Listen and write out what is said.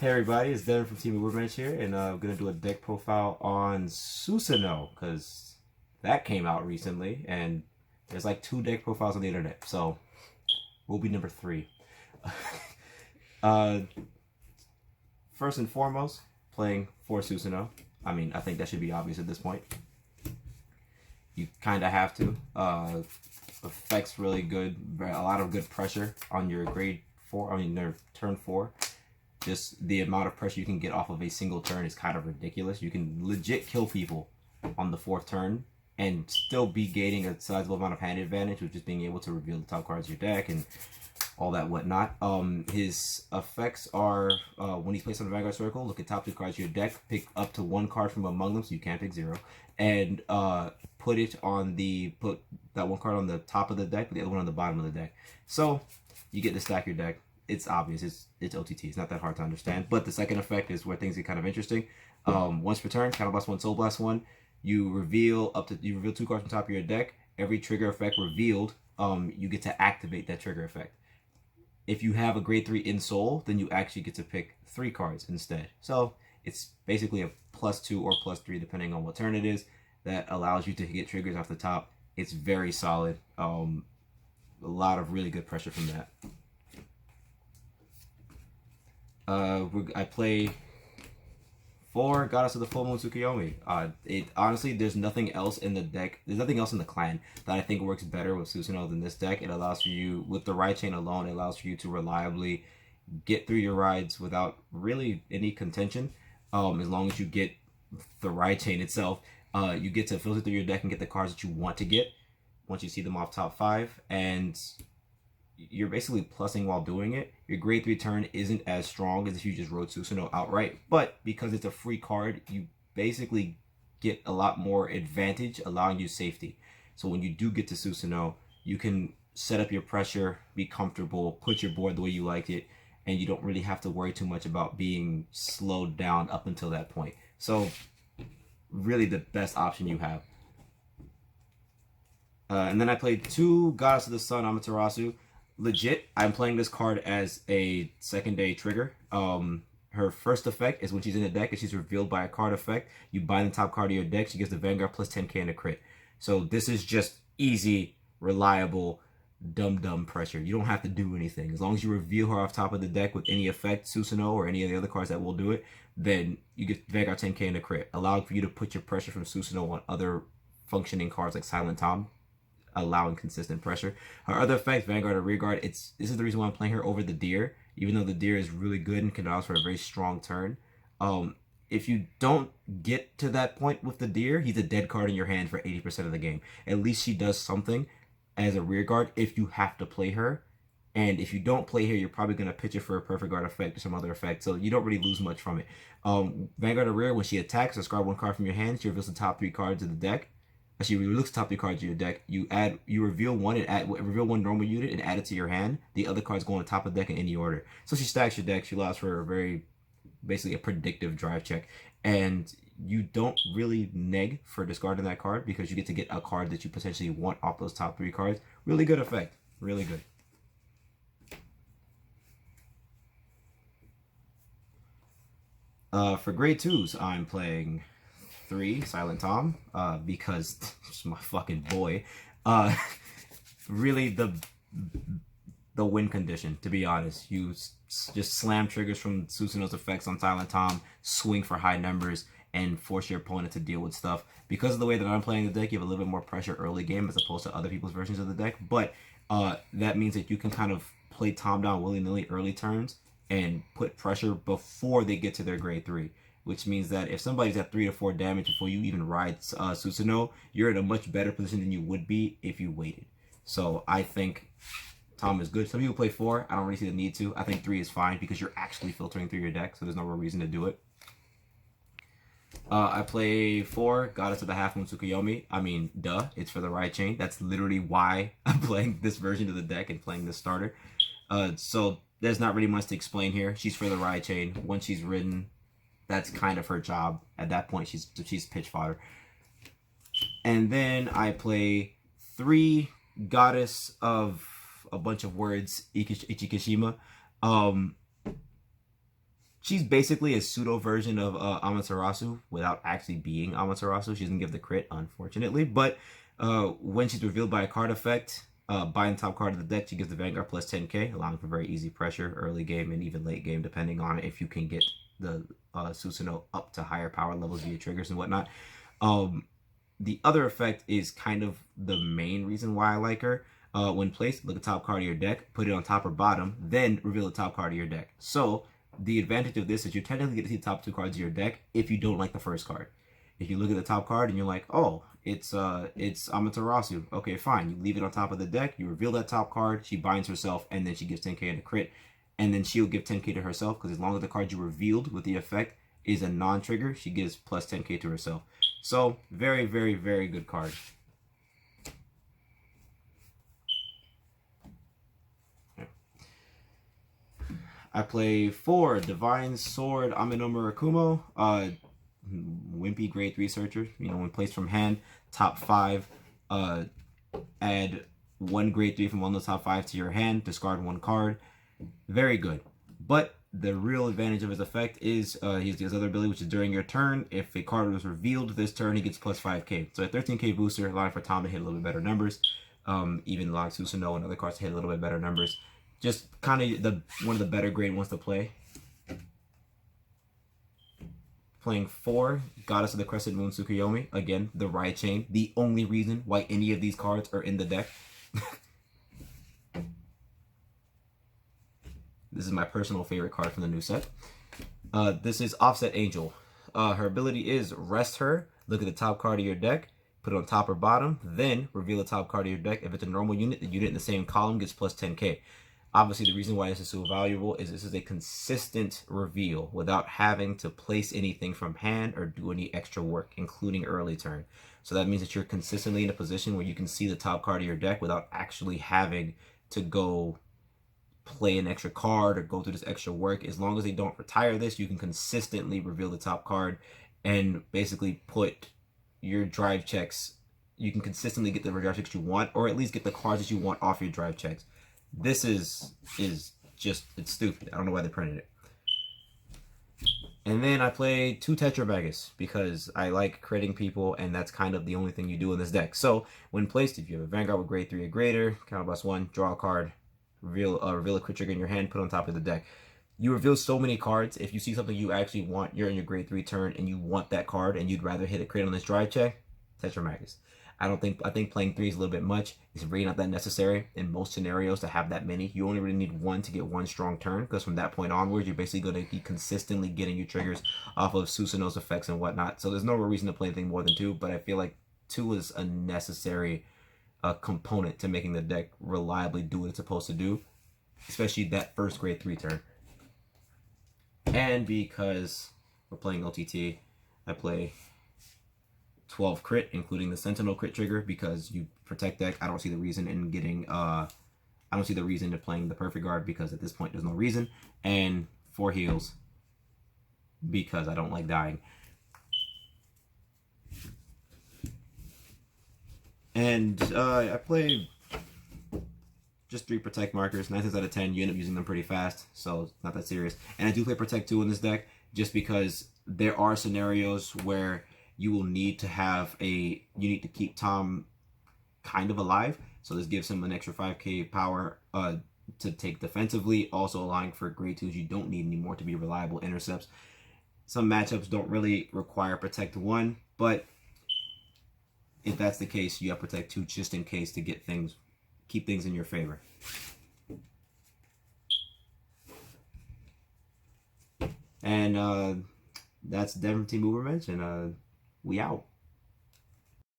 Hey everybody, it's Devin from Team Ubermensch here, and I'm gonna do a deck profile on Susanoo because that came out recently, and there's like 2 deck profiles on the internet, so we'll be number 3. uh, First and foremost, playing for Susanoo. I mean, I think that should be obvious at this point. You kind of have to. Effects really good, a lot of good pressure on your grade 4. I mean, their turn 4. Just the amount of pressure you can get off of a single turn is kind of ridiculous. You can legit kill people on the 4th turn and still be gaining a sizable amount of hand advantage with just being able to reveal the top cards of your deck and all that whatnot. His effects are when he's placed on the Vanguard Circle, look at top 2 cards of your deck, pick up to 1 card from among them, so you can't pick 0, and put that 1 card on the top of the deck, the other one on the bottom of the deck. So you get to stack your deck. It's obvious. It's OTT. It's not that hard to understand. But the second effect is where things get kind of interesting. Once per turn, Counter Blast 1, Soul Blast 1. You reveal 2 cards from top of your deck. Every trigger effect revealed, you get to activate that trigger effect. If you have a grade 3 in Soul, then you actually get to pick 3 cards instead. So it's basically a +2 or +3 depending on what turn it is. That allows you to get triggers off the top. It's very solid. A lot of really good pressure from that. I play 4 Goddess of the Full Moon Tsukuyomi. Honestly, there's nothing else in the deck. There's nothing else in the clan that I think works better with Susanoo than this deck. It allows for you, with the ride chain alone, it allows for you to reliably get through your rides without really any contention. As long as you get the ride chain itself, you get to filter through your deck and get the cards that you want to get once you see them off top 5, and you're basically plussing while doing it. Your grade 3 turn isn't as strong as if you just wrote Susanoo outright, but because it's a free card, you basically get a lot more advantage, allowing you safety. So when you do get to Susanoo, you can set up your pressure, be comfortable, put your board the way you like it, and you don't really have to worry too much about being slowed down up until that point. So really the best option you have. And then I played 2 Goddess of the Sun Amaterasu. Legit, I'm playing this card as a second day trigger. Her first effect is when she's in the deck and she's revealed by a card effect. You bind the top card of your deck. She gets the Vanguard plus 10k and a crit. So this is just easy, reliable, dumb pressure. You don't have to do anything. As long as you reveal her off top of the deck with any effect, Susanoo or any of the other cards that will do it, then you get Vanguard 10k and a crit, allowing for you to put your pressure from Susanoo on other functioning cards like Silent Tom, allowing consistent pressure. Her other effect, Vanguard or Rearguard, this is the reason why I'm playing her over the Deer, even though the Deer is really good and can allow for a very strong turn. If you don't get to that point with the Deer, he's a dead card in your hand for 80% of the game. At least she does something as a Rearguard if you have to play her. And if you don't play her, you're probably going to pitch it for a Perfect Guard effect or some other effect, so you don't really lose much from it. Vanguard or Rear, when she attacks, discard 1 card from your hand. She reveals the top 3 cards of the deck. She looks top 3 cards of your deck. You reveal 1 and reveal 1 normal unit and add it to your hand. The other cards go on the top of the deck in any order. So she stacks your deck. She allows for basically a predictive drive check, and you don't really neg for discarding that card because you get to get a card that you potentially want off those top 3 cards. Really good effect. Really good. For grade 2s, I'm playing 3 Silent Tom, because it's my fucking boy. Really the win condition, to be honest. You just slam triggers from Susanoo's effects on Silent Tom, swing for high numbers, and force your opponent to deal with stuff. Because of the way that I'm playing the deck, you have a little bit more pressure early game as opposed to other people's versions of the deck, but that means that you can kind of play Tom down willy-nilly early turns and put pressure before they get to their grade 3. Which means that if somebody's at 3 to 4 damage before you even ride Susanoo, you're in a much better position than you would be if you waited. So I think Tom is good. Some people play 4. I don't really see the need to. I think 3 is fine because you're actually filtering through your deck, so there's no real reason to do it. I play 4 Goddess of the Half Moon Tsukuyomi. I mean, duh, it's for the ride chain. That's literally why I'm playing this version of the deck and playing this starter. So there's not really much to explain here. She's for the ride chain. Once she's ridden, that's kind of her job. At that point, she's pitch fodder. And then I play 3 Goddess of a bunch of words, Ichikishima. She's basically a pseudo version of Amaterasu without actually being Amaterasu. She doesn't give the crit, unfortunately. But when she's revealed by a card effect, bind top card of the deck, she gives the Vanguard plus 10k, allowing for very easy pressure early game and even late game, depending on if you can get the Susanoo up to higher power levels via triggers and whatnot. The other effect is kind of the main reason why I like her. When placed, look at the top card of your deck, put it on top or bottom, then reveal the top card of your deck. So the advantage of this is you technically get to see the top two cards of your deck if you don't like the first card. If you look at the top card and you're like, oh, it's Amaterasu. Okay, fine. You leave it on top of the deck, you reveal that top card, she binds herself, and then she gives 10k in a crit. And then she'll give 10k to herself, because as long as the card you revealed with the effect is a non-trigger, she gives plus 10k to herself. So, very, very, very good card. I play 4 Divine Sword Amanoma Rakumo, wimpy grade 3 searcher. You know, when placed from hand, top 5, add 1 grade 3 from one of the top 5 to your hand, discard 1 card. Very good. But the real advantage of his effect is he has his other ability, which is during your turn. If a card was revealed this turn, he gets plus 5k. So a 13k booster, allowing for Tom to hit a little bit better numbers. Even allowing Susanoo and other cards to hit a little bit better numbers. Just kind of one of the better grade ones to play. Playing 4 Goddess of the Crested Moon Tsukuyomi. Again, the Riot Chain. The only reason why any of these cards are in the deck. This is my personal favorite card from the new set. This is Offset Angel. Her ability is rest her, look at the top card of your deck, put it on top or bottom, then reveal the top card of your deck. If it's a normal unit, the unit in the same column gets plus 10k. Obviously, the reason why this is so valuable is this is a consistent reveal without having to place anything from hand or do any extra work, including early turn. So that means that you're consistently in a position where you can see the top card of your deck without actually having to go play an extra card or go through this extra work. As long as they don't retire this, you can consistently reveal the top card and basically put your drive checks. You can consistently get the drive checks you want, or at least get the cards that you want off your drive checks. This is just, it's stupid. I don't know why they printed it. And then I play 2 Tetra Vegas because I like critting people, and that's kind of the only thing you do in this deck. So when placed, if you have a Vanguard with grade 3 or greater, counter plus 1, draw a card, reveal a crit trigger in your hand, put on top of the deck. You reveal so many cards. If you see something you actually want, you're in your grade 3 turn and you want that card and you'd rather hit a crit on this drive check, Tetra Vegas. I think playing 3 is a little bit much. It's really not that necessary in most scenarios to have that many. You only really need 1 to get 1 strong turn, because from that point onwards, you're basically going to be consistently getting your triggers off of Susanoo's effects and whatnot. So there's no real reason to play anything more than 2, but I feel like 2 is a necessary component to making the deck reliably do what it's supposed to do, especially that first grade 3 turn. And because we're playing OTT, I play 12 crit, including the Sentinel crit trigger, because you protect deck. I don't see the reason in getting I don't see the reason in playing the perfect guard, because at this point there's no reason. And 4 heals because I don't like dying. And I play just 3 protect markers. 9 times out of 10 you end up using them pretty fast, so it's not that serious. And I do play protect 2 in this deck just because there are scenarios where you will need to have you need to keep Tom kind of alive. So this gives him an extra 5k power to take defensively, also allowing for grade 2s you don't need anymore to be reliable intercepts. Some matchups don't really require protect 1, but if that's the case, you have protect 2 just in case to get things, keep things in your favor. And that's Team Ubermensch, and we out.